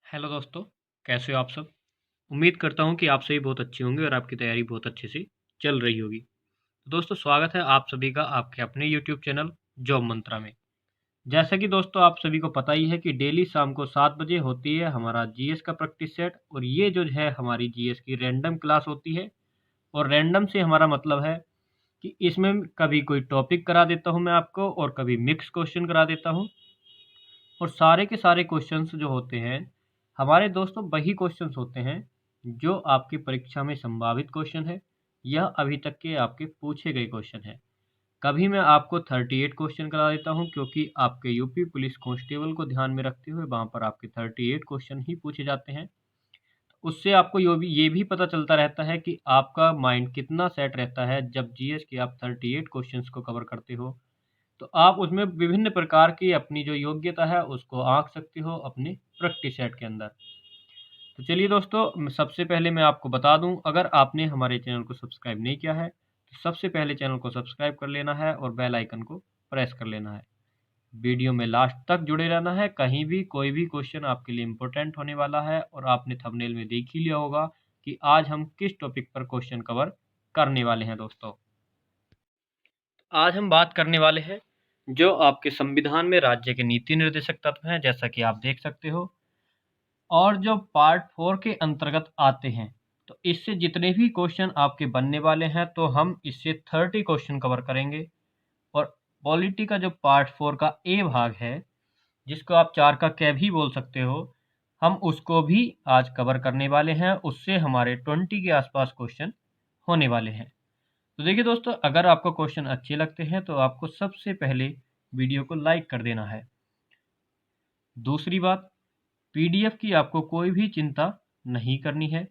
Hello दोस्तों, कैसे हो आप सब? उम्मीद करता हूँ कि आप सभी बहुत अच्छे होंगे और आपकी तैयारी बहुत अच्छे से चल रही होगी। तो दोस्तों, स्वागत है आप सभी का आपके अपने यूट्यूब चैनल जॉब मंत्रा में। जैसा कि दोस्तों आप सभी को पता ही है कि डेली शाम को 7 बजे होती है हमारा जीएस का प्रैक्टिस सेट, और ये जो है हमारी जीएस की रैंडम क्लास होती है। और रैंडम से हमारा मतलब है कि इसमें कभी कोई टॉपिक करा देता हूँ मैं आपको, और कभी मिक्स क्वेश्चन करा देता हूँ। और सारे के सारे क्वेश्चंस जो होते हैं हमारे दोस्तों वही क्वेश्चंस होते हैं जो आपकी परीक्षा में संभावित क्वेश्चन है, यह अभी तक के आपके पूछे गए क्वेश्चन है। कभी मैं आपको 38 क्वेश्चन करा देता हूं, क्योंकि आपके यूपी पुलिस कांस्टेबल को ध्यान में रखते हुए वहां पर आपके 38 क्वेश्चन ही पूछे जाते हैं। उससे आपको ये भी पता चलता रहता है कि आपका माइंड कितना सेट रहता है जब जीएस के आप 38 क्वेश्चंस को कवर करते हो। तो आप उसमें विभिन्न प्रकार की अपनी जो योग्यता है उसको आंक सकते हो अपने प्रैक्टिस सेट के अंदर। तो चलिए दोस्तों, सबसे पहले मैं आपको बता दूं, अगर आपने हमारे चैनल को सब्सक्राइब नहीं किया है तो सबसे पहले चैनल को सब्सक्राइब कर लेना है और बेल आइकन को प्रेस कर लेना है। वीडियो में लास्ट तक जुड़े रहना है, कहीं भी कोई भी क्वेश्चन आपके लिए इम्पोर्टेंट होने वाला है। और आपने थंबनेल में देख ही लिया होगा कि आज हम किस टॉपिक पर क्वेश्चन कवर करने वाले हैं दोस्तों। आज हम बात करने वाले हैं जो आपके संविधान में राज्य के नीति निर्देशक तत्व हैं, जैसा कि आप देख सकते हो, और जो पार्ट 4 के अंतर्गत आते हैं। तो इससे जितने भी क्वेश्चन आपके बनने वाले हैं तो हम इससे 30 क्वेश्चन कवर करेंगे। और पॉलिटी का जो पार्ट 4 का ए भाग है, जिसको आप 4 का कै भी बोल सकते हो, हम उसको भी आज कवर करने वाले हैं। उससे हमारे 20 के आसपास क्वेश्चन होने वाले हैं। तो देखिए दोस्तों, अगर आपको क्वेश्चन अच्छे लगते हैं तो आपको सबसे पहले वीडियो को लाइक कर देना है। दूसरी बात, पीडीएफ की आपको कोई भी चिंता नहीं करनी है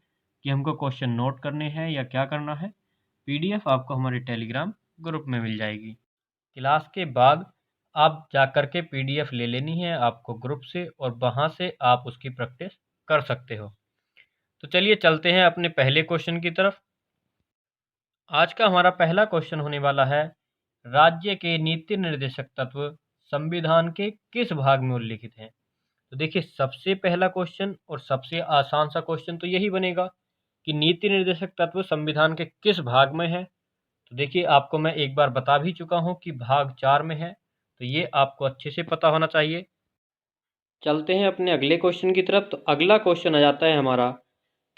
कि हमको क्वेश्चन नोट करने हैं या क्या करना है। पीडीएफ आपको हमारे टेलीग्राम ग्रुप में मिल जाएगी। क्लास के बाद आप जाकर के पीडीएफ ले लेनी है आपको ग्रुप से, और वहाँ से आप उसकी प्रैक्टिस कर सकते हो। तो चलिए चलते हैं अपने पहले क्वेश्चन की तरफ। आज का हमारा पहला क्वेश्चन होने वाला है, राज्य के नीति निर्देशक तत्व संविधान के किस भाग में उल्लिखित हैं? तो देखिए, सबसे पहला क्वेश्चन और सबसे आसान सा क्वेश्चन तो यही बनेगा कि नीति निर्देशक तत्व संविधान के किस भाग में है। तो देखिए, आपको मैं एक बार बता भी चुका हूँ कि भाग 4 में है, तो ये आपको अच्छे से पता होना चाहिए। चलते हैं अपने अगले क्वेश्चन की तरफ। तो अगला क्वेश्चन आ जाता है हमारा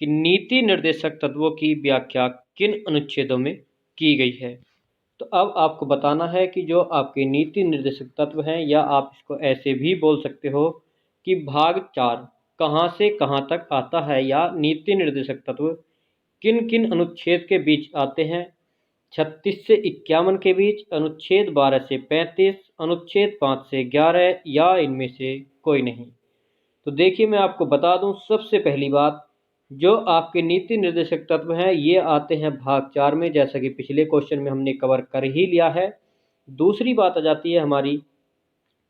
कि नीति निर्देशक तत्वों की व्याख्या किन अनुच्छेदों में की गई है। तो अब आपको बताना है कि जो आपके नीति निर्देशक तत्व हैं, या आप इसको ऐसे भी बोल सकते हो कि भाग 4 कहाँ से कहाँ तक आता है, या नीति निर्देशक तत्व किन किन अनुच्छेद के बीच आते हैं। 36 से 51 के बीच, अनुच्छेद 12 से 35, अनुच्छेद 5 से 11, या इनमें से कोई नहीं। तो देखिए, मैं आपको बता दूं, सबसे पहली बात, जो आपके नीति निर्देशक तत्व हैं ये आते हैं भाग 4 में, जैसा कि पिछले क्वेश्चन में हमने कवर कर ही लिया है। दूसरी बात आ जाती है हमारी,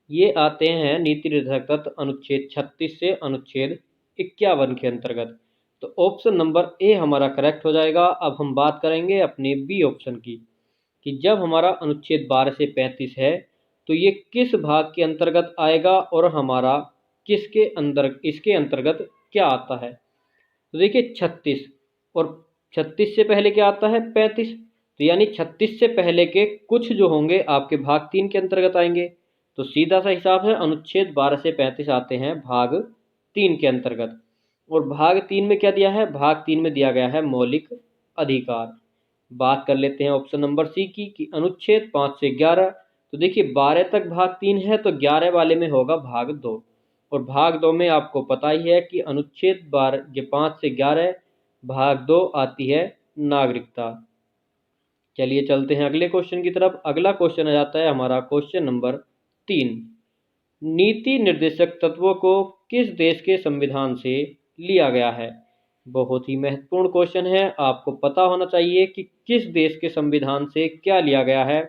ये आते हैं नीति निर्देशक तत्व अनुच्छेद 36 से अनुच्छेद 51 के अंतर्गत। तो ऑप्शन नंबर ए हमारा करेक्ट हो जाएगा। अब हम बात करेंगे अपने बी ऑप्शन की, कि जब हमारा अनुच्छेद 12 से 35 है तो ये किस भाग के अंतर्गत आएगा, और हमारा किसके अंदर इसके अंतर्गत क्या आता है। तो देखिए, 36, और 36 से पहले क्या आता है, 35। तो यानी 36 से पहले के कुछ जो होंगे आपके भाग 3 के अंतर्गत आएंगे। तो सीधा सा हिसाब है, अनुच्छेद 12 से 35 आते हैं भाग 3 के अंतर्गत। और भाग 3 में क्या दिया है, भाग 3 में दिया गया है मौलिक अधिकार। बात कर लेते हैं ऑप्शन नंबर सी की, कि अनुच्छेद 5 से 11। तो देखिए, 12 तक भाग 3 है, तो 11 वाले में होगा भाग 2। और भाग 2 में आपको पता ही है कि अनुच्छेद 12 5 से 11, भाग 2 आती है नागरिकता। चलिए चलते हैं अगले क्वेश्चन की तरफ। अगला क्वेश्चन आ जाता है हमारा क्वेश्चन नंबर 3। नीति निर्देशक तत्वों को किस देश के संविधान से लिया गया है? बहुत ही महत्वपूर्ण क्वेश्चन है, आपको पता होना चाहिए कि किस देश के संविधान से क्या लिया गया है।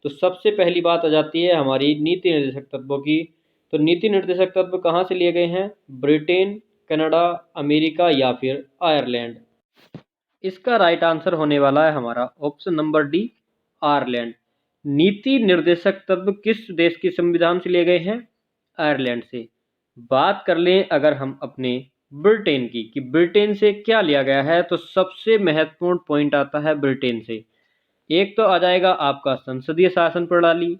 तो सबसे पहली बात आ जाती है हमारी नीति निर्देशक तत्वों की। तो नीति निर्देशक तत्व कहाँ से लिए गए हैं? ब्रिटेन, कनाडा, अमेरिका, या फिर आयरलैंड। इसका राइट आंसर होने वाला है हमारा ऑप्शन नंबर डी, आयरलैंड। नीति निर्देशक तत्व किस देश के संविधान से लिए गए हैं? आयरलैंड से। बात कर लें अगर हम अपने ब्रिटेन की, कि ब्रिटेन से क्या लिया गया है, तो सबसे महत्वपूर्ण पॉइंट आता है ब्रिटेन से। एक तो आ जाएगा आपका संसदीय शासन प्रणाली।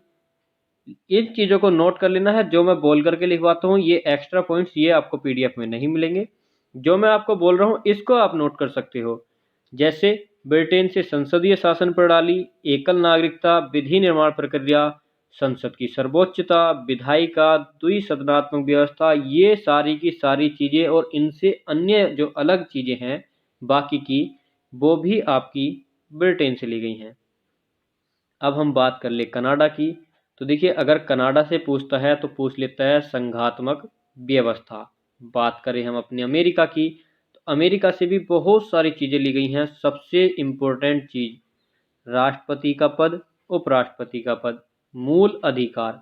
इन चीज़ों को नोट कर लेना है, जो मैं बोल करके लिखवाता हूँ, ये एक्स्ट्रा पॉइंट्स ये आपको पीडीएफ में नहीं मिलेंगे। जो मैं आपको बोल रहा हूँ इसको आप नोट कर सकते हो। जैसे ब्रिटेन से संसदीय शासन प्रणाली, एकल नागरिकता, विधि निर्माण प्रक्रिया, संसद की सर्वोच्चता, विधायिका, द्विसदनात्मक व्यवस्था, ये सारी की सारी चीज़ें और इनसे अन्य जो अलग चीज़ें हैं बाकी की, वो भी आपकी ब्रिटेन से ली गई हैं। अब हम बात कर ले कनाडा की, तो देखिए अगर कनाडा से पूछता है तो पूछ लेता है संघात्मक व्यवस्था। बात करें हम अपने अमेरिका की, तो अमेरिका से भी बहुत सारी चीज़ें ली गई हैं। सबसे इम्पोर्टेंट चीज़ राष्ट्रपति का पद, उपराष्ट्रपति का पद, मूल अधिकार।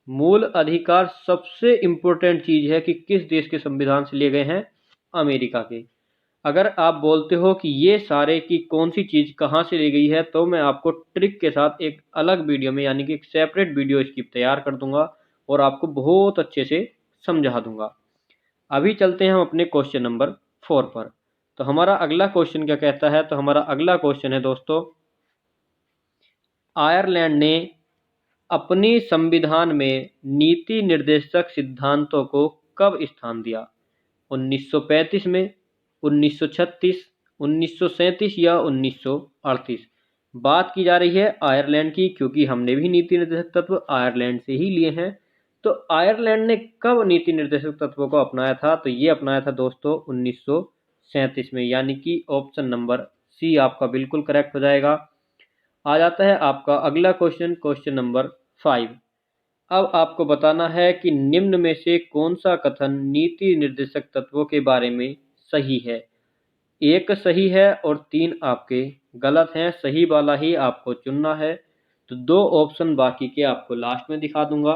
मूल अधिकार सबसे इम्पोर्टेंट चीज़ है कि किस देश के संविधान से लिए गए हैं, अमेरिका के। अगर आप बोलते हो कि ये सारे की कौन सी चीज़ कहाँ से ली गई है, तो मैं आपको ट्रिक के साथ एक अलग वीडियो में, यानी कि एक सेपरेट वीडियो इसकी तैयार कर दूंगा और आपको बहुत अच्छे से समझा दूंगा। अभी चलते हैं हम अपने क्वेश्चन नंबर 4 पर। तो हमारा अगला क्वेश्चन क्या कहता है, तो हमारा अगला क्वेश्चन है दोस्तों, आयरलैंड ने अपनी संविधान में नीति निर्देशक सिद्धांतों को कब स्थान दिया? 1935 में, 1936, 1937 या 1938? बात की जा रही है आयरलैंड की, क्योंकि हमने भी नीति निर्देशक तत्व आयरलैंड से ही लिए हैं। तो आयरलैंड ने कब नीति निर्देशक तत्वों को अपनाया था, तो ये अपनाया था दोस्तों 1937 में, यानी कि ऑप्शन नंबर सी आपका बिल्कुल करेक्ट हो जाएगा। आ जाता है आपका अगला क्वेश्चन, क्वेश्चन नंबर 5। अब आपको बताना है कि निम्न में से कौन सा कथन नीति निर्देशक तत्वों के बारे में सही है। एक सही है और 3 आपके गलत हैं। सही वाला ही आपको चुनना है। तो 2 ऑप्शन बाकी के आपको लास्ट में दिखा दूंगा।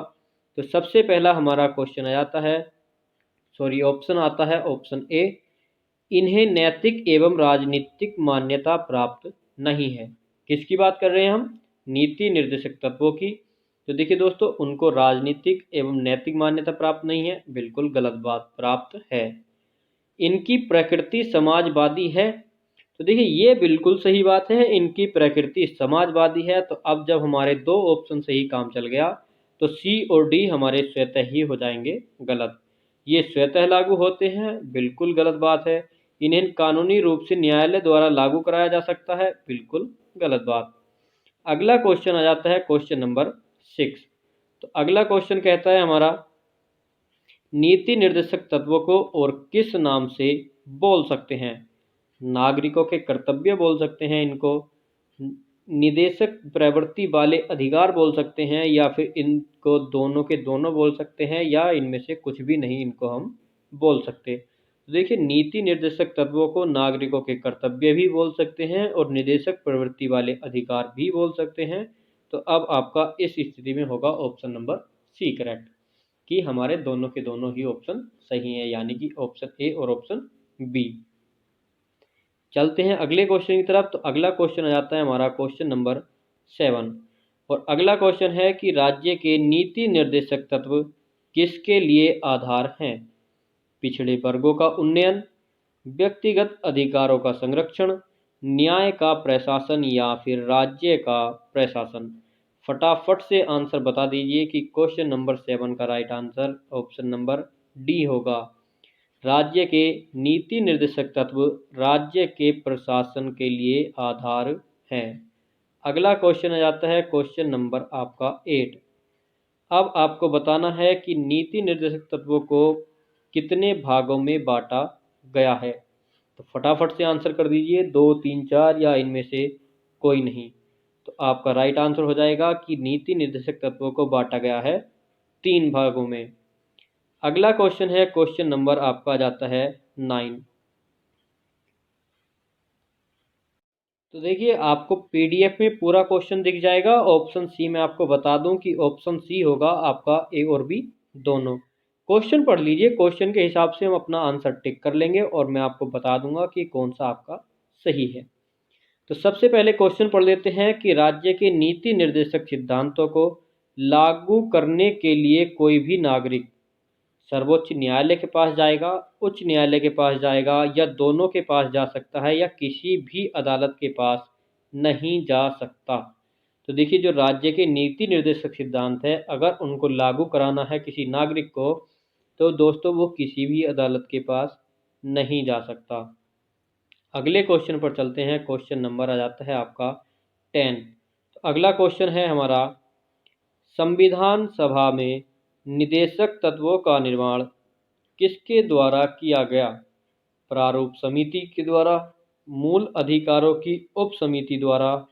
तो सबसे पहला हमारा क्वेश्चन आ जाता है, ऑप्शन आता है ऑप्शन ए, इन्हें नैतिक एवं राजनीतिक मान्यता प्राप्त नहीं है। किसकी बात कर रहे हैं हम? नीति निर्देशक तत्वों की। तो देखिए दोस्तों, उनको राजनीतिक एवं नैतिक मान्यता प्राप्त नहीं है, बिल्कुल गलत बात, प्राप्त है। इनकी प्रकृति समाजवादी है, तो देखिए ये बिल्कुल सही बात है, इनकी प्रकृति समाजवादी है। तो अब जब हमारे 2 ऑप्शन से ही काम चल गया, तो सी और डी हमारे स्वतः ही हो जाएंगे गलत। ये स्वतः लागू होते हैं, बिल्कुल गलत बात है। इन्हें कानूनी रूप से न्यायालय द्वारा लागू कराया जा सकता है, बिल्कुल गलत बात। अगला क्वेश्चन आ जाता है क्वेश्चन नंबर 6। तो अगला क्वेश्चन कहता है हमारा, नीति निर्देशक तत्वों को और किस नाम से बोल सकते हैं? नागरिकों के कर्तव्य बोल सकते हैं इनको, निदेशक प्रवृत्ति वाले अधिकार बोल सकते हैं, या फिर इनको दोनों के दोनों बोल सकते हैं, या इनमें से कुछ भी नहीं इनको हम बोल सकते। तो देखिए, नीति निर्देशक तत्वों को नागरिकों के कर्तव्य भी बोल सकते हैं और निदेशक प्रवृत्ति वाले अधिकार भी बोल सकते हैं। तो अब आपका इस स्थिति में होगा ऑप्शन नंबर सी करेक्ट, कि हमारे दोनों के दोनों ही ऑप्शन सही हैं, यानी कि ऑप्शन ए और ऑप्शन बी। चलते हैं अगले क्वेश्चन की तरफ। तो अगला क्वेश्चन आ जाता है हमारा क्वेश्चन नंबर 7, और अगला क्वेश्चन है कि राज्य के नीति निर्देशक तत्व किसके लिए आधार हैं? पिछड़े वर्गों का उन्नयन, व्यक्तिगत अधिकारों का संरक्षण, न्याय का प्रशासन, या फिर राज्य का प्रशासन? फटाफट से आंसर बता दीजिए कि क्वेश्चन नंबर 7 का right answer option number D होगा। राज्य के नीति निर्देशक तत्व राज्य के प्रशासन के लिए आधार हैं। अगला क्वेश्चन आ जाता है क्वेश्चन नंबर आपका 8। अब आपको बताना है कि नीति निर्देशक तत्वों को कितने भागों में बांटा गया है। तो फटाफट से आंसर कर दीजिए, 2, 3, 4 या इनमें से कोई नहीं। तो आपका राइट आंसर हो जाएगा कि नीति निर्देशक तत्वों को बांटा गया है 3 भागों में। अगला क्वेश्चन है क्वेश्चन नंबर आपका जाता है 9। तो देखिए, आपको पीडीएफ में पूरा क्वेश्चन दिख जाएगा। ऑप्शन सी में आपको बता दूं कि ऑप्शन सी होगा आपका ए और बी दोनों। क्वेश्चन पढ़ लीजिए, क्वेश्चन के हिसाब से हम अपना आंसर टिक कर लेंगे और मैं आपको बता दूंगा कि कौन सा आपका सही है। तो सबसे पहले क्वेश्चन पढ़ लेते हैं कि राज्य के नीति निर्देशक सिद्धांतों को लागू करने के लिए कोई भी नागरिक सर्वोच्च न्यायालय के पास जाएगा, उच्च न्यायालय के पास जाएगा, या दोनों के पास जा सकता है, या किसी भी अदालत के पास नहीं जा सकता। तो देखिए, जो राज्य के नीति निर्देशक सिद्धांत है, अगर उनको लागू कराना है किसी नागरिक को, तो दोस्तों वो किसी भी अदालत के पास नहीं जा सकता। अगले क्वेश्चन पर चलते हैं। क्वेश्चन नंबर आ जाता है आपका 10। तो अगला क्वेश्चन है हमारा, संविधान सभा में निदेशक तत्वों का निर्माण किसके द्वारा किया गया? प्रारूप समिति के द्वारा, मूल अधिकारों की उप समिति द्वारा,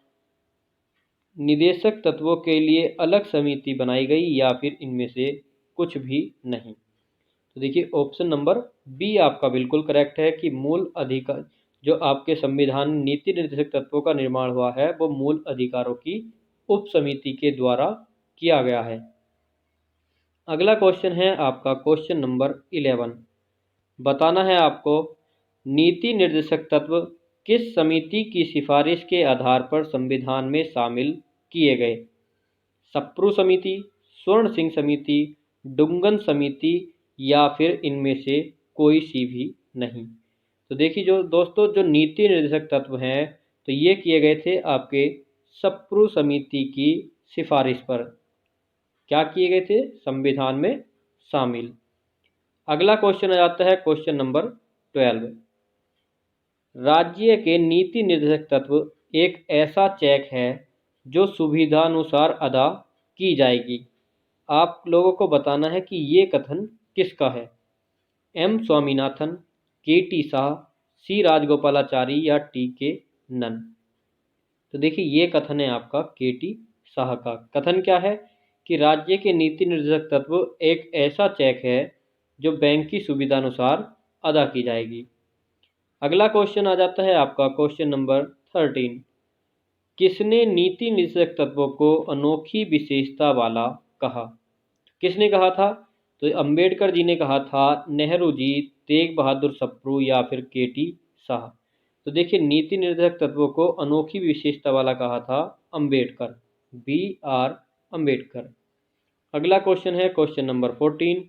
निदेशक तत्वों के लिए अलग समिति बनाई गई, या फिर इनमें से कुछ भी नहीं। तो देखिए, ऑप्शन नंबर बी आपका बिल्कुल करेक्ट है कि मूल अधिकार, जो आपके संविधान नीति निर्देशक तत्वों का निर्माण हुआ है, वो मूल अधिकारों की उप समिति के द्वारा किया गया है। अगला क्वेश्चन है आपका क्वेश्चन नंबर 11। बताना है आपको, नीति निर्देशक तत्व किस समिति की सिफारिश के आधार पर संविधान में शामिल किए गए? सप्रू समिति, स्वर्ण सिंह समिति, डुंगन समिति, या फिर इनमें से कोई सी भी नहीं। तो देखिए जो दोस्तों, जो नीति निर्देशक तत्व हैं, तो ये किए गए थे आपके सप्रू समिति की सिफारिश पर। क्या किए गए थे? संविधान में शामिल। अगला क्वेश्चन आ जाता है क्वेश्चन नंबर 12। राज्य के नीति निर्देशक तत्व एक ऐसा चेक है जो सुविधानुसार अदा की जाएगी। आप लोगों को बताना है कि ये कथन किसका है? एम स्वामीनाथन, के टी शाह, सी राजगोपालाचारी, या टी के नन। तो देखिए, ये कथन है आपका के टी शाह का। कथन क्या है कि राज्य के नीति निर्देशक तत्व एक ऐसा चेक है जो बैंक की सुविधानुसार अदा की जाएगी। अगला क्वेश्चन आ जाता है आपका क्वेश्चन नंबर 13। किसने नीति निर्देशक तत्वों को अनोखी विशेषता वाला कहा? किसने कहा था? तो अंबेडकर जी ने कहा था, नेहरू जी, तेग बहादुर सप्रू, या फिर के टी शाह। तो देखिए, नीति निर्देशक तत्वों को अनोखी विशेषता वाला कहा था अंबेडकर, बी आर अंबेडकर। अगला क्वेश्चन है क्वेश्चन नंबर 14।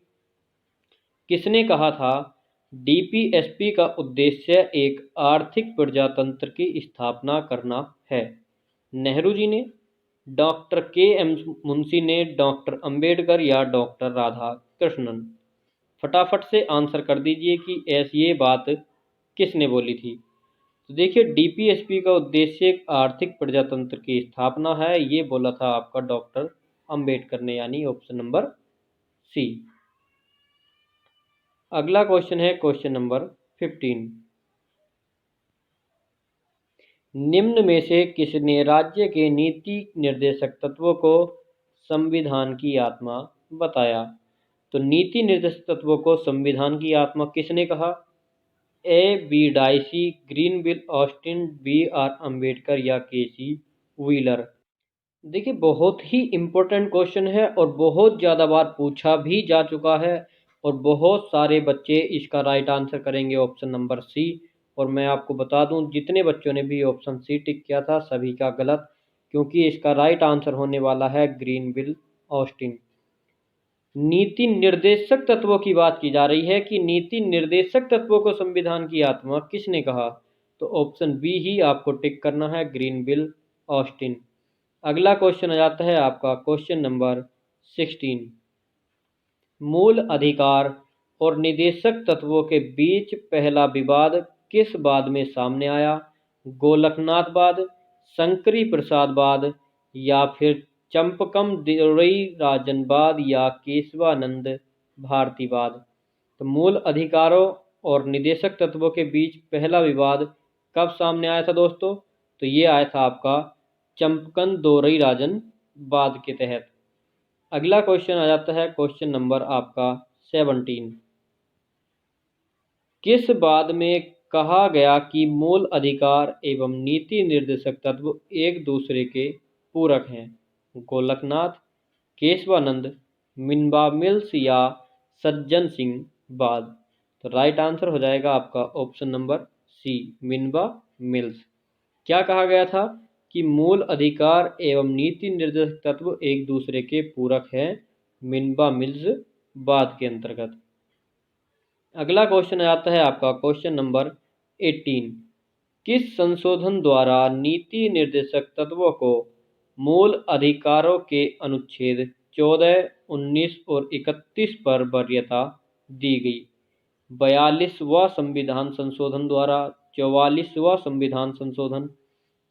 किसने कहा था डीपीएसपी का उद्देश्य एक आर्थिक प्रजातंत्र की स्थापना करना है? नेहरू जी ने, डॉक्टर के एम मुंशी ने, डॉक्टर अंबेडकर, या डॉक्टर राधाकृष्णन? फटाफट से आंसर कर दीजिए कि ऐसी ये बात किसने बोली थी। तो देखिए, डीपीएसपी का उद्देश्य एक आर्थिक प्रजातंत्र की स्थापना है, ये बोला था आपका डॉक्टर अंबेडकर ने, यानी ऑप्शन नंबर सी। अगला क्वेश्चन है क्वेश्चन नंबर 15। निम्न में से किसने राज्य के नीति निर्देशक तत्वों को संविधान की आत्मा बताया? तो नीति निर्देशक तत्वों को संविधान की आत्मा किसने कहा? A B Dicey, Granville, Austin, B R Ambedkar, या के सी व्हीलर? देखिए, बहुत ही इम्पोर्टेंट क्वेश्चन है और बहुत ज़्यादा बार पूछा भी जा चुका है, और बहुत सारे बच्चे इसका राइट आंसर करेंगे ऑप्शन नंबर सी। और मैं आपको बता दूं, जितने बच्चों ने भी ऑप्शन सी टिक किया था सभी का गलत, क्योंकि इसका राइट आंसर होने वाला है ग्रीनविल ऑस्टिन। नीति निर्देशक तत्वों की बात की जा रही है कि नीति निर्देशक तत्वों को संविधान की आत्मा किसने कहा? तो ऑप्शन बी ही आपको टिक करना है, ग्रीनविल ऑस्टिन। अगला क्वेश्चन आ जाता है आपका क्वेश्चन नंबर 16। मूल अधिकार और निदेशक तत्वों के बीच पहला विवाद किस बाद में सामने आया? गोलकनाथ बाद, शंकरी प्रसाद बाद, या फिर चंपकम दोरई राजन बाद, या केशवानंद भारती बाद? तो मूल अधिकारों और निदेशक तत्वों के बीच पहला विवाद कब सामने आया था दोस्तों? तो ये आया था आपका चंपकन दोरई राजन बाद के तहत। अगला क्वेश्चन आ जाता है क्वेश्चन नंबर आपका 17। किस बाद में कहा गया कि मूल अधिकार एवं नीति निर्देशक तत्व एक दूसरे के पूरक हैं? गोलकनाथ, केशवानंद, मिनबा मिल्स, या सज्जन सिंह बाद? तो राइट आंसर हो जाएगा आपका ऑप्शन नंबर सी, मिनबा मिल्स। क्या कहा गया था कि मूल अधिकार एवं नीति निर्देशक तत्व एक दूसरे के पूरक हैं, मिनबा मिल्स बाद के अंतर्गत। अगला क्वेश्चन आता है आपका क्वेश्चन नंबर 18। किस संशोधन द्वारा नीति निर्देशक तत्वों को मूल अधिकारों के अनुच्छेद 14, 19 और 31 पर वरीयता दी गई? 42वां संविधान संशोधन द्वारा, 44वां संविधान संशोधन,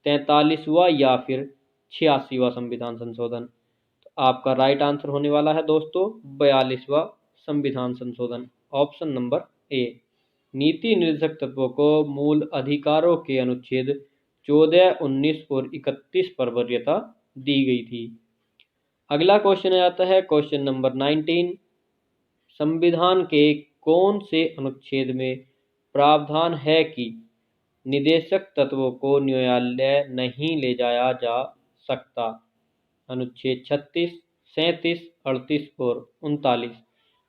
43वां या फिर 86वां संविधान संशोधन? तो आपका राइट आंसर होने वाला है दोस्तों 42वां संविधान संशोधन, ऑप्शन नंबर ए। नीति निर्देशक तत्वों को मूल अधिकारों के अनुच्छेद 14, 19 और 31 पर वरीयता दी गई थी। अगला क्वेश्चन आता है क्वेश्चन नंबर 19। संविधान के कौन से अनुच्छेद में प्रावधान है कि निदेशक तत्वों को न्यायालय नहीं ले जाया जा सकता? अनुच्छेद 36, 37, 38 और 39।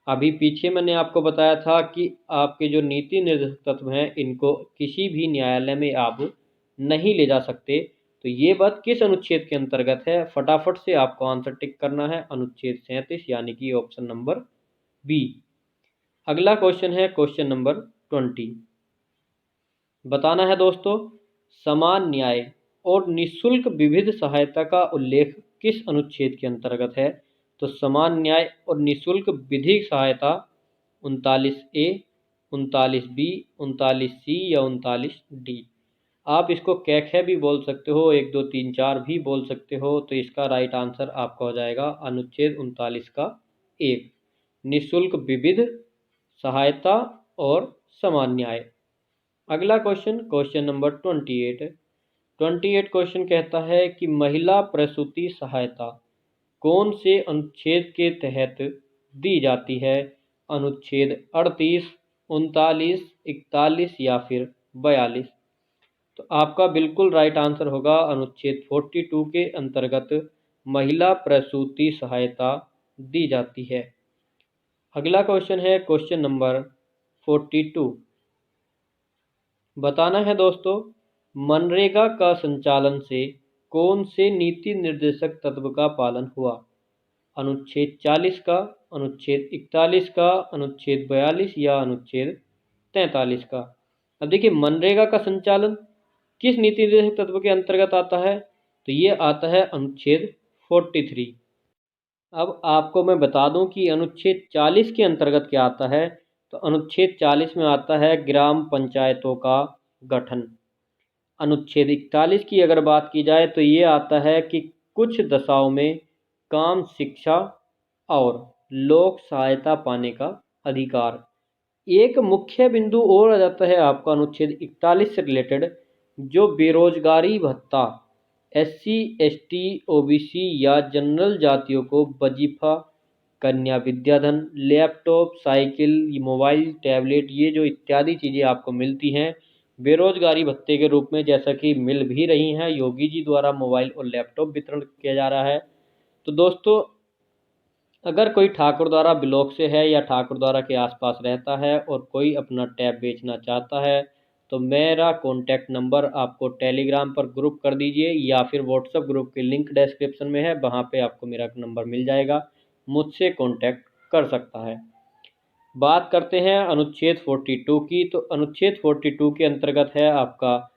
अभी पीछे मैंने आपको बताया था कि आपके जो नीति निर्देशक तत्व हैं इनको किसी भी न्यायालय में आप नहीं ले जा सकते। तो ये बात किस अनुच्छेद के अंतर्गत है? फटाफट से आपको आंसर टिक करना है, अनुच्छेद 37 यानी कि ऑप्शन नंबर बी। अगला क्वेश्चन है क्वेश्चन नंबर 20। बताना है दोस्तों, समान न्याय और निःशुल्क विविध सहायता का उल्लेख किस अनुच्छेद के अंतर्गत है? तो समान न्याय और निःशुल्क विधिक सहायता 39A, 39B, 39C या 39D। आप इसको कैखे भी बोल सकते हो, 1, 2, 3, 4 भी बोल सकते हो। तो इसका राइट आंसर आपका हो जाएगा अनुच्छेद 39 का 1, निःशुल्क विविध सहायता और समान न्याय। अगला क्वेश्चन क्वेश्चन नंबर 28 क्वेश्चन कहता है कि महिला प्रसूति सहायता कौन से अनुच्छेद के तहत दी जाती है? अनुच्छेद 38, 39, 41 या फिर 42? तो आपका बिल्कुल राइट आंसर होगा अनुच्छेद 42 के अंतर्गत महिला प्रसूति सहायता दी जाती है। अगला क्वेश्चन है क्वेश्चन नंबर 42। बताना है दोस्तों, मनरेगा का संचालन से कौन से नीति निर्देशक तत्व का पालन हुआ? अनुच्छेद 40 का, अनुच्छेद 41 का, अनुच्छेद 42 या अनुच्छेद 43 का? अब देखिए, मनरेगा का संचालन किस नीति निर्देशक तत्व के अंतर्गत आता है? तो ये आता है अनुच्छेद 43। अब आपको मैं बता दूं कि अनुच्छेद 40 के अंतर्गत क्या आता है। तो अनुच्छेद 40 में आता है ग्राम पंचायतों का गठन। अनुच्छेद 41 की अगर बात की जाए तो ये आता है कि कुछ दशाओं में काम, शिक्षा और लोक सहायता पाने का अधिकार। एक मुख्य बिंदु और आ जाता है आपका अनुच्छेद 41 से रिलेटेड, जो बेरोजगारी भत्ता SC, ST, OBC या जनरल जातियों को वजीफा, कन्या विद्याधन, लैपटॉप, साइकिल, मोबाइल, टैबलेट, ये जो इत्यादि चीज़ें आपको मिलती हैं बेरोजगारी भत्ते के रूप में, जैसा कि मिल भी रही हैं। योगी जी द्वारा मोबाइल और लैपटॉप वितरण किया जा रहा है। तो दोस्तों, अगर कोई ठाकुरद्वारा ब्लॉक से है या ठाकुरद्वारा के आसपास रहता है और कोई अपना टैब बेचना चाहता है तो मेरा कॉन्टैक्ट नंबर आपको टेलीग्राम पर ग्रुप कर दीजिए या फिर व्हाट्सएप ग्रुप की लिंक डिस्क्रिप्शन में है, वहाँ पे आपको मेरा नंबर मिल जाएगा, मुझसे कॉन्टैक्ट कर सकता है। बात करते हैं अनुच्छेद 42 की। तो अनुच्छेद 42 के अंतर्गत है आपका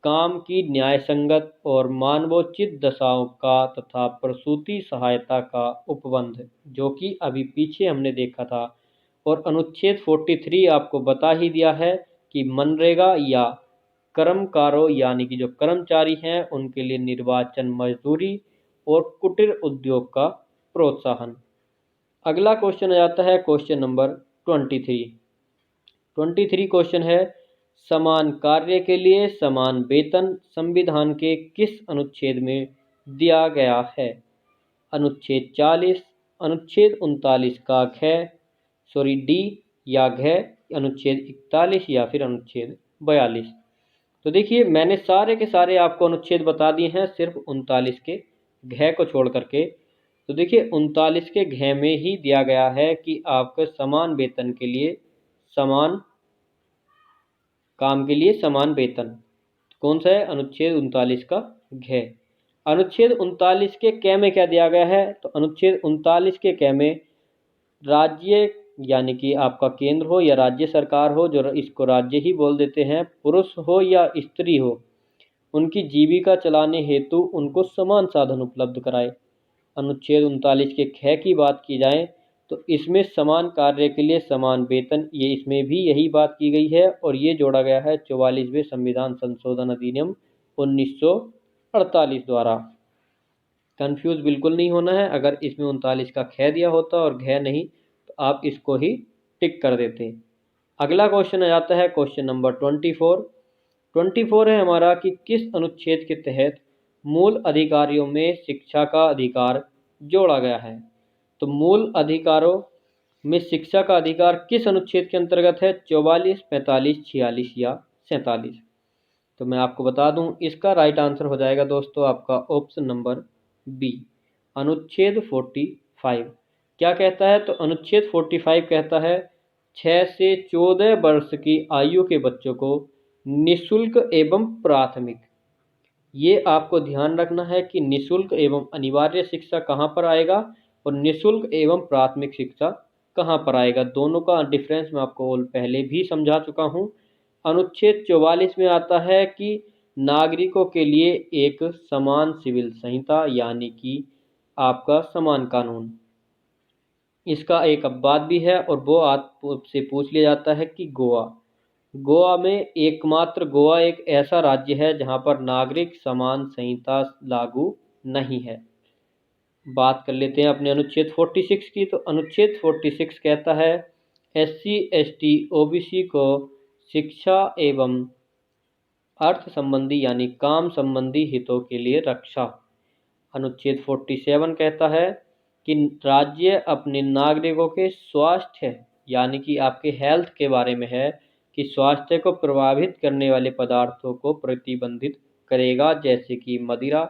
काम की न्याय संगत और मानवोचित दशाओं का तथा प्रसूति सहायता का उपबंध, जो कि अभी पीछे हमने देखा था। और अनुच्छेद 43 आपको बता ही दिया है कि मनरेगा या कर्मकारों यानी कि जो कर्मचारी हैं उनके लिए निर्वाचन मजदूरी और कुटीर उद्योग का प्रोत्साहन। अगला क्वेश्चन आ जाता है क्वेश्चन नंबर 23 क्वेश्चन है, समान कार्य के लिए समान वेतन संविधान के किस अनुच्छेद में दिया गया है? अनुच्छेद 40, अनुच्छेद 39 का डी या अनुच्छेद 41 या फिर अनुच्छेद 42? तो देखिए, मैंने सारे के सारे आपको अनुच्छेद बता दिए हैं सिर्फ 39 के को छोड़ करके। तो देखिए, 39 के में ही दिया गया है कि आपको समान वेतन के लिए समान काम के लिए समान वेतन। कौन सा है? अनुच्छेद 39 का अनुच्छेद 39 के में क्या दिया गया है? तो अनुच्छेद 39 के में राज्य यानी कि आपका केंद्र हो या राज्य सरकार हो, जो इसको राज्य ही बोल देते हैं, पुरुष हो या स्त्री हो, उनकी जीविका चलाने हेतु उनको समान साधन उपलब्ध कराए। अनुच्छेद 39 के ख की बात की जाए तो इसमें समान कार्य के लिए समान वेतन, ये इसमें भी यही बात की गई है और ये जोड़ा गया है 44वें संविधान संशोधन अधिनियम 1948 द्वारा। कंफ्यूज बिल्कुल नहीं होना है, अगर इसमें 39 का ख दिया होता और घ नहीं तो आप इसको ही टिक कर देते। अगला क्वेश्चन आ जाता है क्वेश्चन नंबर 24 है हमारा कि किस अनुच्छेद के तहत मूल अधिकारियों में शिक्षा का अधिकार जोड़ा गया है। तो मूल अधिकारों में शिक्षा का अधिकार किस अनुच्छेद के अंतर्गत है? 44, 45, 46 या 47। तो मैं आपको बता दूं, इसका राइट आंसर हो जाएगा दोस्तों आपका ऑप्शन नंबर बी, अनुच्छेद 45। क्या कहता है? तो अनुच्छेद 45 कहता है 6 से 14 वर्ष की आयु के बच्चों को निःशुल्क एवं प्राथमिक, ये आपको ध्यान रखना है कि निःशुल्क एवं अनिवार्य शिक्षा कहाँ पर आएगा और निःशुल्क एवं प्राथमिक शिक्षा कहाँ पर आएगा, दोनों का डिफरेंस मैं आपको पहले भी समझा चुका हूँ। अनुच्छेद 44 में आता है कि नागरिकों के लिए एक समान सिविल संहिता, यानी कि आपका समान कानून, इसका एक अपवाद भी है और वो आपसे पूछ लिया जाता है कि गोवा में एकमात्र गोवा एक ऐसा राज्य है जहां पर नागरिक समान संहिता लागू नहीं है। बात कर लेते हैं अपने अनुच्छेद 46 की। तो अनुच्छेद 46 कहता है SC ST OBC को शिक्षा एवं अर्थ संबंधी यानी काम संबंधी हितों के लिए रक्षा। अनुच्छेद 47 कहता है कि राज्य अपने नागरिकों के स्वास्थ्य यानी कि आपके हेल्थ के बारे में है कि स्वास्थ्य को प्रभावित करने वाले पदार्थों को प्रतिबंधित करेगा, जैसे कि मदिरा,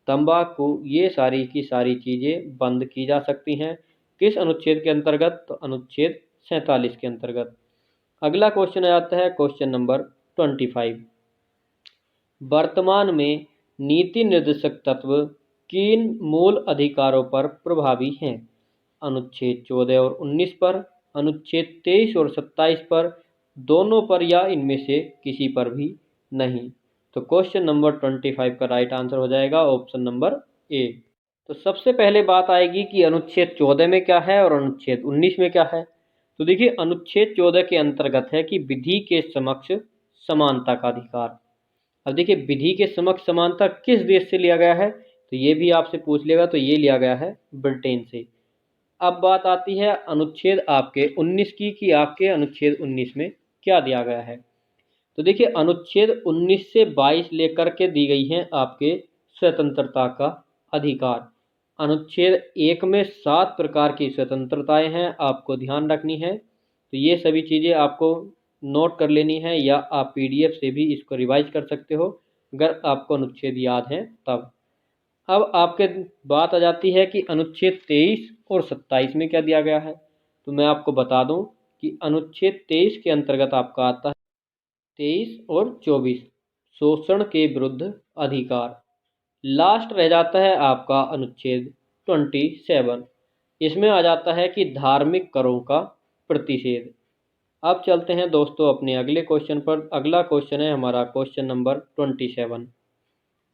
तंबाकू, ये सारी की सारी चीज़ें बंद की जा सकती हैं। किस अनुच्छेद के अंतर्गत? तो अनुच्छेद 47 के अंतर्गत। अगला क्वेश्चन आ जाता है क्वेश्चन नंबर 25। वर्तमान में नीति निर्देशक तत्व किन मूल अधिकारों पर प्रभावी हैं? अनुच्छेद 14 और 19 पर, अनुच्छेद 23 और 27 पर, दोनों पर या इनमें से किसी पर भी नहीं। तो क्वेश्चन नंबर 25 का राइट आंसर हो जाएगा ऑप्शन नंबर ए। तो सबसे पहले बात आएगी कि अनुच्छेद 14 में क्या है और अनुच्छेद 19 में क्या है। तो देखिए, अनुच्छेद 14 के अंतर्गत है कि विधि के समक्ष समानता का अधिकार। अब देखिए, विधि के समक्ष समानता किस देश से लिया गया है, तो ये भी आपसे पूछ लेगा, तो ये लिया गया है ब्रिटेन से। अब बात आती है अनुच्छेद आपके 19 की कि आपके अनुच्छेद 19 में क्या दिया गया है। तो देखिए, अनुच्छेद 19 से 22 लेकर के दी गई हैं आपके स्वतंत्रता का अधिकार। अनुच्छेद 1 में 7 प्रकार की स्वतंत्रताएं हैं, आपको ध्यान रखनी है। तो ये सभी चीज़ें आपको नोट कर लेनी है या आप PDF से भी इसको रिवाइज कर सकते हो अगर आपको अनुच्छेद याद हैं तब। अब आपके बात आ जाती है कि अनुच्छेद 23 और 27 में क्या दिया गया है। तो मैं आपको बता दूं कि अनुच्छेद 23 के अंतर्गत आपका आता है 23 और 24 शोषण के विरुद्ध अधिकार। लास्ट रह जाता है आपका अनुच्छेद 27, इसमें आ जाता है कि धार्मिक करों का प्रतिषेध। अब चलते हैं दोस्तों अपने अगले क्वेश्चन पर। अगला क्वेश्चन है हमारा क्वेश्चन नंबर 27।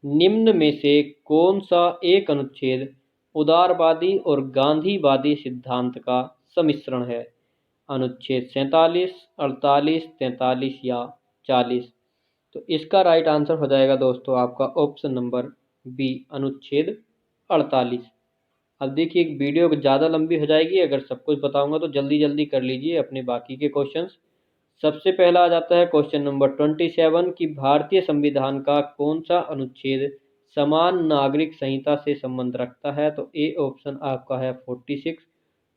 निम्न में से कौन सा एक अनुच्छेद उदारवादी और गांधीवादी सिद्धांत का सम्मिश्रण है? अनुच्छेद 47, 48, 43 या 40। तो इसका राइट आंसर हो जाएगा दोस्तों आपका ऑप्शन नंबर बी, अनुच्छेद 48। अब देखिए, एक वीडियो ज़्यादा लंबी हो जाएगी, अगर सब कुछ बताऊंगा तो जल्दी जल्दी कर लीजिए अपने बाकी के क्वेश्चंस। सबसे पहला आ जाता है क्वेश्चन नंबर 27 कि भारतीय संविधान का कौन सा अनुच्छेद समान नागरिक संहिता से संबंध रखता है? तो ए ऑप्शन आपका है 46,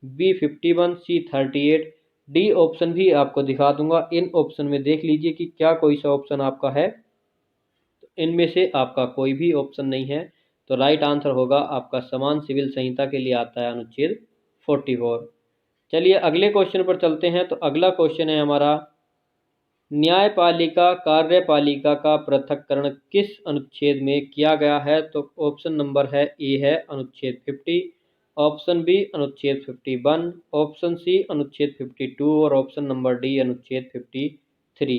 बी 51, सी 38, डी ऑप्शन भी आपको दिखा दूंगा। इन ऑप्शन में देख लीजिए कि क्या कोई सा ऑप्शन आपका है। तो इनमें से आपका कोई भी ऑप्शन नहीं है, तो राइट आंसर होगा आपका समान सिविल संहिता के लिए आता है अनुच्छेद 44। चलिए अगले क्वेश्चन पर चलते हैं। तो अगला क्वेश्चन है हमारा, न्यायपालिका कार्यपालिका का पृथक्करण किस अनुच्छेद में किया गया है? तो ऑप्शन नंबर है ए है अनुच्छेद 50 ऑप्शन बी अनुच्छेद 51, ऑप्शन सी अनुच्छेद 52 और ऑप्शन नंबर डी अनुच्छेद 53।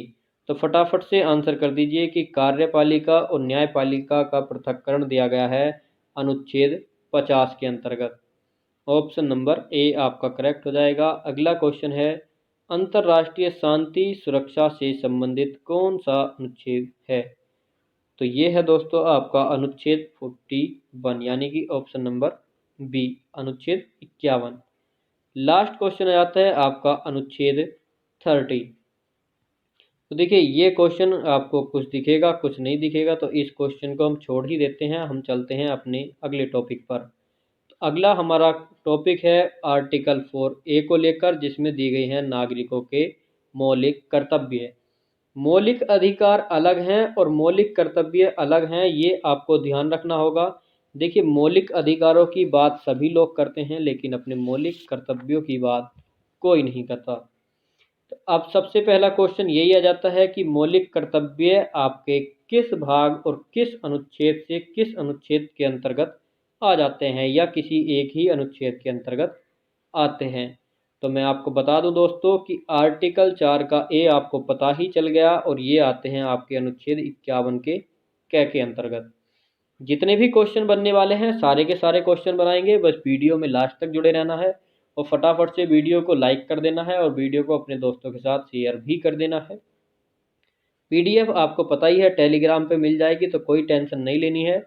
तो फटाफट से आंसर कर दीजिए कि कार्यपालिका और न्यायपालिका का पृथक्करण दिया गया है अनुच्छेद 50 के अंतर्गत। ऑप्शन नंबर ए आपका करेक्ट हो जाएगा। अगला क्वेश्चन है, अंतर्राष्ट्रीय शांति सुरक्षा से संबंधित कौन सा अनुच्छेद है? तो ये है दोस्तों आपका अनुच्छेद 41 यानी कि ऑप्शन नंबर बी अनुच्छेद 51। लास्ट क्वेश्चन आ जाता है आपका अनुच्छेद 30। तो देखिए ये क्वेश्चन आपको कुछ दिखेगा कुछ नहीं दिखेगा, तो इस क्वेश्चन को हम छोड़ ही देते हैं। हम चलते हैं अपने अगले टॉपिक पर। तो अगला हमारा टॉपिक है आर्टिकल 4A को लेकर, जिसमें दी गई है नागरिकों के मौलिक कर्तव्य। मौलिक अधिकार अलग हैं और मौलिक कर्तव्य अलग हैं, ये आपको ध्यान रखना होगा। देखिए मौलिक अधिकारों की बात सभी लोग करते हैं, लेकिन अपने मौलिक कर्तव्यों की बात कोई नहीं करता। तो अब सबसे पहला क्वेश्चन यही आ जाता है कि मौलिक कर्तव्य आपके किस भाग और किस अनुच्छेद से किस अनुच्छेद के अंतर्गत आ जाते हैं या किसी एक ही अनुच्छेद के अंतर्गत आते हैं। तो मैं आपको बता दूं दोस्तों कि आर्टिकल 4 का ए आपको पता ही चल गया, और ये आते हैं आपके अनुच्छेद 51 के के अंतर्गत। जितने भी क्वेश्चन बनने वाले हैं सारे के सारे क्वेश्चन बनाएंगे, बस वीडियो में लास्ट तक जुड़े रहना है और फटाफट से वीडियो को लाइक कर देना है और वीडियो को अपने दोस्तों के साथ शेयर भी कर देना है। पीडीएफ आपको पता ही है टेलीग्राम पे मिल जाएगी, तो कोई टेंशन नहीं लेनी है।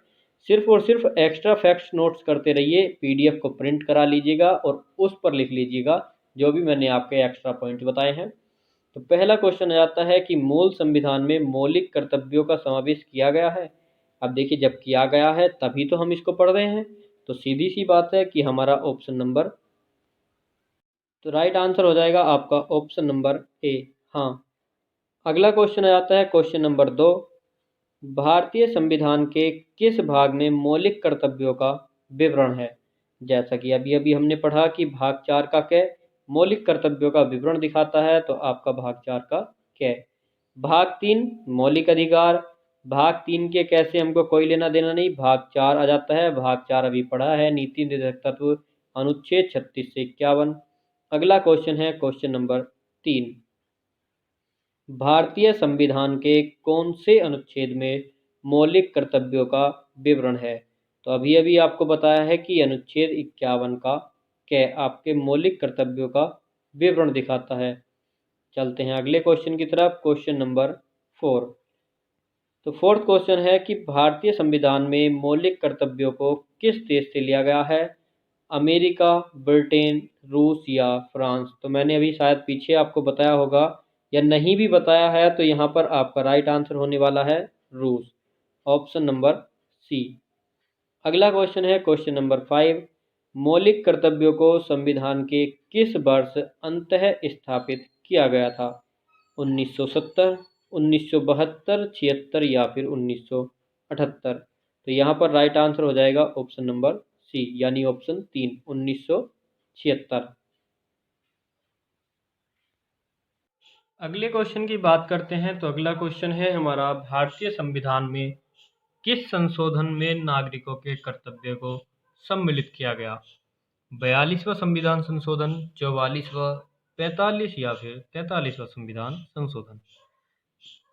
सिर्फ और सिर्फ एक्स्ट्रा फैक्ट्स नोट्स करते रहिए, पीडीएफ को प्रिंट करा लीजिएगा और उस पर लिख लीजिएगा जो भी मैंने आपके एक्स्ट्रा पॉइंट बताए हैं। तो पहला क्वेश्चन आ जाता है कि मूल संविधान में मौलिक कर्तव्यों का समावेश किया गया है। अब देखिए जब किया गया है तभी तो हम इसको पढ़ रहे हैं, तो सीधी सी बात है कि हमारा ऑप्शन नंबर, तो राइट आंसर हो जाएगा आपका ऑप्शन नंबर ए, हाँ। अगला क्वेश्चन आ जाता है क्वेश्चन नंबर 2, भारतीय संविधान के किस भाग में मौलिक कर्तव्यों का विवरण है? जैसा कि अभी अभी हमने पढ़ा कि भाग 4 का कै मौलिक कर्तव्यों का विवरण दिखाता है, तो आपका भाग 4 का कै। भाग 3 मौलिक अधिकार, भाग 3 के कैसे हमको कोई लेना देना नहीं, भाग 4 आ जाता है। भाग 4 अभी पढ़ा है, नीति निर्देशक तत्व अनुच्छेद 36 से 51। अगला क्वेश्चन है क्वेश्चन नंबर 3, भारतीय संविधान के कौन से अनुच्छेद में मौलिक कर्तव्यों का विवरण है? तो अभी अभी आपको बताया है कि अनुच्छेद 51 का कै आपके मौलिक कर्तव्यों का विवरण दिखाता है। चलते हैं अगले क्वेश्चन की तरफ, क्वेश्चन नंबर 4। तो फोर्थ क्वेश्चन है कि भारतीय संविधान में मौलिक कर्तव्यों को किस देश से लिया गया है? अमेरिका, ब्रिटेन, रूस या फ्रांस? तो मैंने अभी शायद पीछे आपको बताया होगा, या नहीं भी बताया है तो यहाँ पर आपका राइट आंसर होने वाला है रूस, ऑप्शन नंबर सी। अगला क्वेश्चन है क्वेश्चन नंबर 5, मौलिक कर्तव्यों को संविधान के किस वर्ष अंततः स्थापित किया गया था? 1970, 1972, 76 या फिर 1978? तो यहाँ पर राइट आंसर हो जाएगा ऑप्शन नंबर सी यानी ऑप्शन 3, 1976। अगले क्वेश्चन की बात करते हैं। तो अगला क्वेश्चन है हमारा, भारतीय संविधान में किस संशोधन में नागरिकों के कर्तव्य को सम्मिलित किया गया? 42वां संविधान संशोधन, 44वां, 45 या फिर 43वां संविधान संशोधन?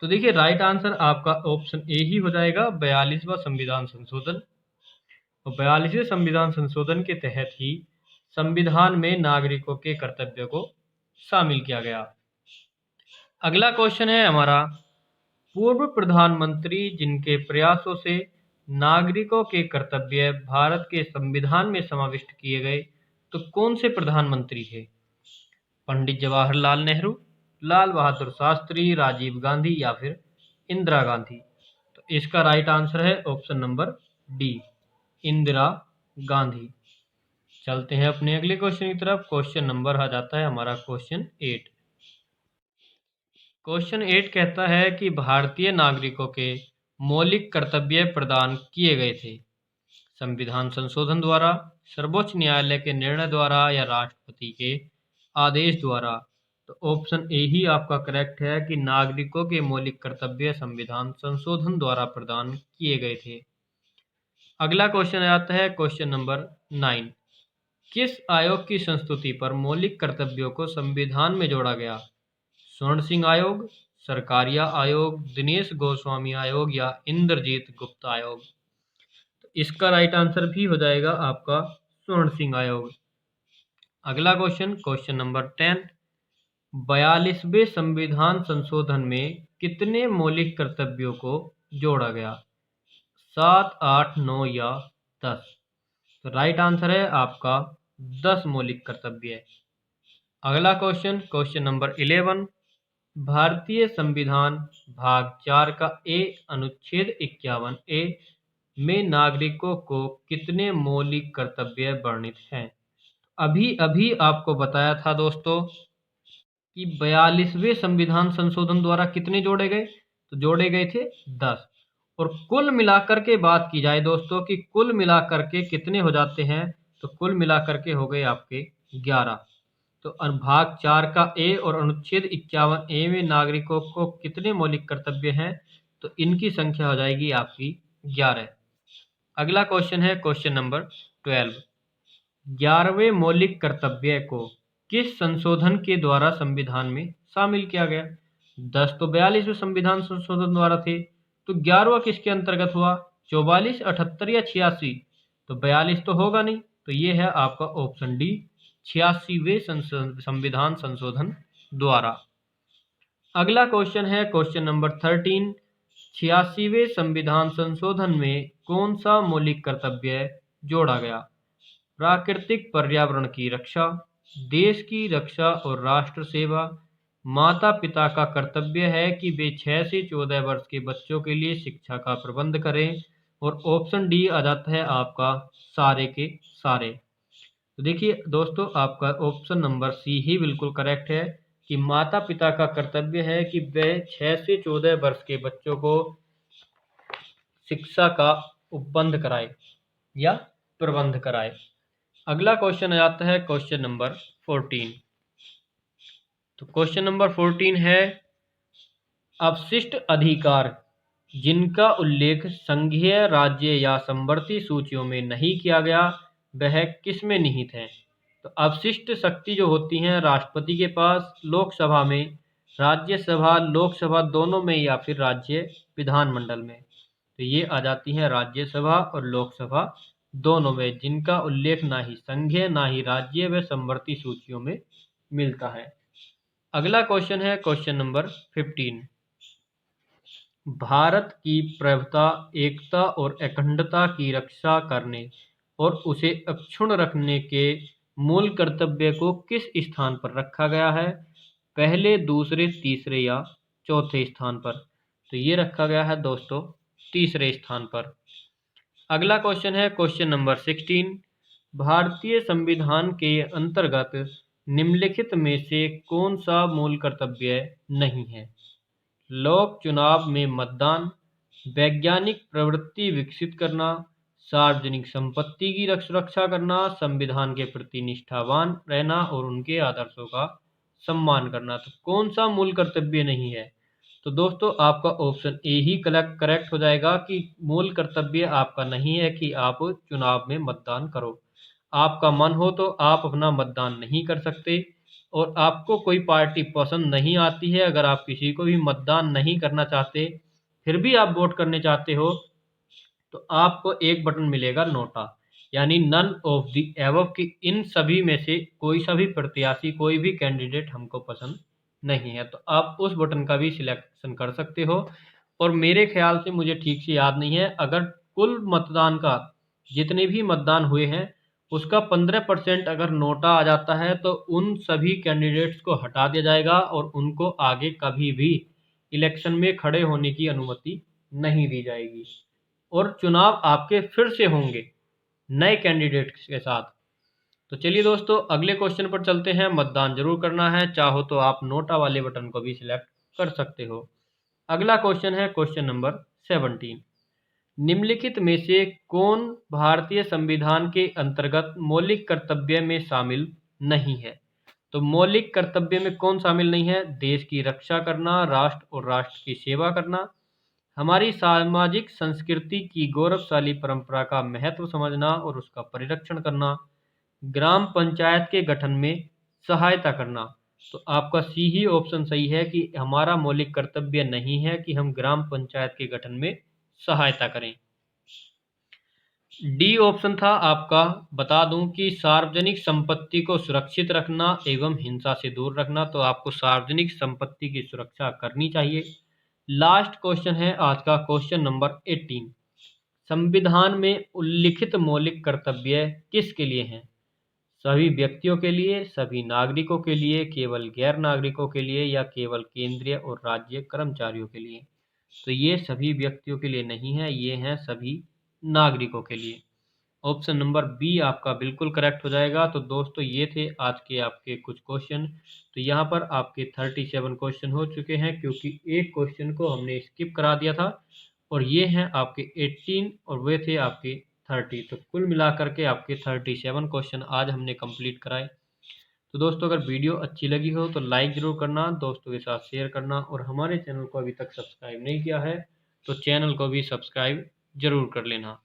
तो देखिए राइट आंसर आपका ऑप्शन ए ही हो जाएगा, 42वां संविधान संशोधन। और 42वें संविधान संशोधन के तहत ही संविधान में नागरिकों के कर्तव्य को शामिल किया गया। अगला क्वेश्चन है हमारा, पूर्व प्रधानमंत्री जिनके प्रयासों से नागरिकों के कर्तव्य भारत के संविधान में समाविष्ट किए गए, तो कौन से प्रधानमंत्री थे? पंडित जवाहरलाल नेहरू, लाल बहादुर शास्त्री, राजीव गांधी या फिर इंदिरा गांधी? तो इसका राइट आंसर है option number D, Indira Gandhi. चलते हैं अपने अगले क्वेश्चन की तरफ। क्वेश्चन नंबर आ जाता है हमारा क्वेश्चन 8। क्वेश्चन 8 कहता है कि भारतीय नागरिकों के मौलिक कर्तव्य प्रदान किए गए थे संविधान संशोधन द्वारा, सर्वोच्च न्यायालय के निर्णय द्वारा या राष्ट्रपति के आदेश द्वारा? तो ऑप्शन ए ही आपका करेक्ट है कि नागरिकों के मौलिक कर्तव्य संविधान संशोधन द्वारा प्रदान किए गए थे। अगला क्वेश्चन आता है क्वेश्चन नंबर 9। किस आयोग की संस्तुति पर मौलिक कर्तव्यों को संविधान में जोड़ा गया? स्वर्ण सिंह आयोग, सरकारिया आयोग, दिनेश गोस्वामी आयोग या इंद्रजीत गुप्ता आयोग? तो इसका राइट आंसर भी हो जाएगा आपका स्वर्ण सिंह आयोग। अगला क्वेश्चन नंबर 10। 42वें संविधान संशोधन में कितने मौलिक कर्तव्यों को जोड़ा गया? 7, 8, 9 या 10? तो राइट आंसर है आपका 10 मौलिक कर्तव्य। अगला क्वेश्चन नंबर 11। भारतीय संविधान भाग 4 का ए अनुच्छेद 51 ए में नागरिकों को कितने मौलिक कर्तव्य वर्णित हैं? अभी अभी आपको बताया था दोस्तों कि 42वें संविधान संशोधन द्वारा कितने जोड़े गए? तो जोड़े गए थे 10। और कुल मिलाकर के बात की जाए दोस्तों कि कुल मिलाकर के कितने हो जाते हैं, तो कुल मिलाकर के हो गए आपके 11। तो भाग 4 का ए और अनुच्छेद 51 ए में नागरिकों को कितने मौलिक कर्तव्य हैं? तो इनकी संख्या हो जाएगी आपकी 11। अगला क्वेश्चन नंबर 12। 11वें मौलिक कर्तव्य को किस संशोधन के द्वारा संविधान में शामिल किया गया? 10 तो 42वें संविधान संशोधन द्वारा थे, तो 11वां किसके अंतर्गत हुआ? 44, 78 या 86? तो 42 तो होगा नहीं, तो ये है आपका ऑप्शन डी, 86वें संविधान संशोधन द्वारा। अगला क्वेश्चन नंबर 13। 86वें संविधान संशोधन में कौन सा मौलिक कर्तव्य जोड़ा गया? प्राकृतिक पर्यावरण की रक्षा, देश की रक्षा और राष्ट्र सेवा, माता पिता का कर्तव्य है कि वे 6 से 14 वर्ष के बच्चों के लिए शिक्षा का प्रबंध करें, और ऑप्शन डी आ जाता है आपका सारे के सारे। तो देखिए दोस्तों, आपका ऑप्शन नंबर सी ही बिल्कुल करेक्ट है कि माता पिता का कर्तव्य है कि वे 6 से 14 वर्ष के बच्चों को शिक्षा का उपबंध कराए या प्रबंध कराए। अगला क्वेश्चन आता है क्वेश्चन नंबर 14। तो क्वेश्चन नंबर 14 है, अवशिष्ट अधिकार जिनका उल्लेख संघीय, राज्य या समवर्ती सूचियों में नहीं किया गया, वह किस में निहित है? तो अवशिष्ट शक्ति जो होती हैं राष्ट्रपति के पास, लोकसभा में, राज्यसभा, लोकसभा दोनों में, या फिर राज्य विधानमंडल में। तो ये आ जाती हैं राज्यसभा और लोकसभा दोनों में, जिनका उल्लेख ना ही संघीय ना ही राज्य व समवर्ती सूचियों में मिलता है। अगला क्वेश्चन नंबर 15। भारत की प्रभुता, एकता और अखंडता की रक्षा करने और उसे अक्षुण्ण रखने के मूल कर्तव्य को किस स्थान पर रखा गया है? पहले, दूसरे, तीसरे या चौथे स्थान पर? तो ये रखा गया है दोस्तों तीसरे स्थान पर। अगला क्वेश्चन नंबर 16। भारतीय संविधान के अंतर्गत निम्नलिखित में से कौन सा मूल कर्तव्य नहीं है? लोक चुनाव में मतदान, वैज्ञानिक प्रवृत्ति विकसित करना, सार्वजनिक संपत्ति की रक्षा करना, संविधान के प्रति निष्ठावान रहना और उनके आदर्शों का सम्मान करना। तो कौन सा मूल कर्तव्य नहीं है? तो दोस्तों आपका ऑप्शन ए ही करेक्ट हो जाएगा कि मूल कर्तव्य आपका नहीं है कि आप चुनाव में मतदान करो। आपका मन हो तो आप अपना मतदान नहीं कर सकते, और आपको कोई पार्टी पसंद नहीं आती है, अगर आप किसी को भी मतदान नहीं करना चाहते फिर भी आप वोट करने चाहते हो, तो आपको एक बटन मिलेगा नोटा, यानी नन ऑफ द एबव की इन सभी में से कोई सा भी प्रत्याशी, कोई भी कैंडिडेट हमको पसंद नहीं है, तो आप उस बटन का भी सिलेक्शन कर सकते हो। और मेरे ख्याल से, मुझे ठीक से याद नहीं है, अगर कुल मतदान का जितने भी मतदान हुए हैं उसका 15% अगर नोटा आ जाता है तो उन सभी कैंडिडेट्स को हटा दिया जाएगा और उनको आगे कभी भी इलेक्शन में खड़े होने की अनुमति नहीं दी जाएगी, और चुनाव आपके फिर से होंगे नए कैंडिडेट्स के साथ। तो चलिए दोस्तों, अगले क्वेश्चन पर चलते हैं। मतदान जरूर करना है, चाहो तो आप नोटा वाले बटन को भी सिलेक्ट कर सकते हो। अगला क्वेश्चन नंबर 17। निम्नलिखित में से कौन भारतीय संविधान के अंतर्गत मौलिक कर्तव्य में शामिल नहीं है? तो मौलिक कर्तव्य में कौन शामिल नहीं है? देश की रक्षा करना, राष्ट्र और राष्ट्र की सेवा करना, हमारी सामाजिक संस्कृति की गौरवशाली परंपरा का महत्व समझना और उसका परिरक्षण करना, ग्राम पंचायत के गठन में सहायता करना। तो आपका सी ही ऑप्शन सही है कि हमारा मौलिक कर्तव्य नहीं है कि हम ग्राम पंचायत के गठन में सहायता करें। डी ऑप्शन था आपका, बता दूं कि सार्वजनिक संपत्ति को सुरक्षित रखना एवं हिंसा से दूर रखना। तो आपको सार्वजनिक संपत्ति की सुरक्षा करनी चाहिए। लास्ट क्वेश्चन है आज का, क्वेश्चन नंबर 18। संविधान में उल्लिखित मौलिक कर्तव्य किसके लिए हैं? सभी व्यक्तियों के लिए, सभी नागरिकों के लिए, केवल गैर नागरिकों के लिए, या केवल केंद्रीय और राज्य कर्मचारियों के लिए? तो ये सभी व्यक्तियों के लिए नहीं है, ये हैं सभी नागरिकों के लिए। ऑप्शन नंबर बी आपका बिल्कुल करेक्ट हो जाएगा। तो दोस्तों ये थे आज के आपके कुछ क्वेश्चन। तो यहाँ पर आपके 37 क्वेश्चन हो चुके हैं, क्योंकि एक क्वेश्चन को हमने स्किप करा दिया था, और ये हैं आपके 18 और वे थे आपके 30। तो कुल मिलाकर के आपके 37 क्वेश्चन आज हमने कंप्लीट कराए। तो दोस्तों अगर वीडियो अच्छी लगी हो तो लाइक ज़रूर करना, दोस्तों के साथ शेयर करना, और हमारे चैनल को अभी तक सब्सक्राइब नहीं किया है तो चैनल को भी सब्सक्राइब ज़रूर कर लेना।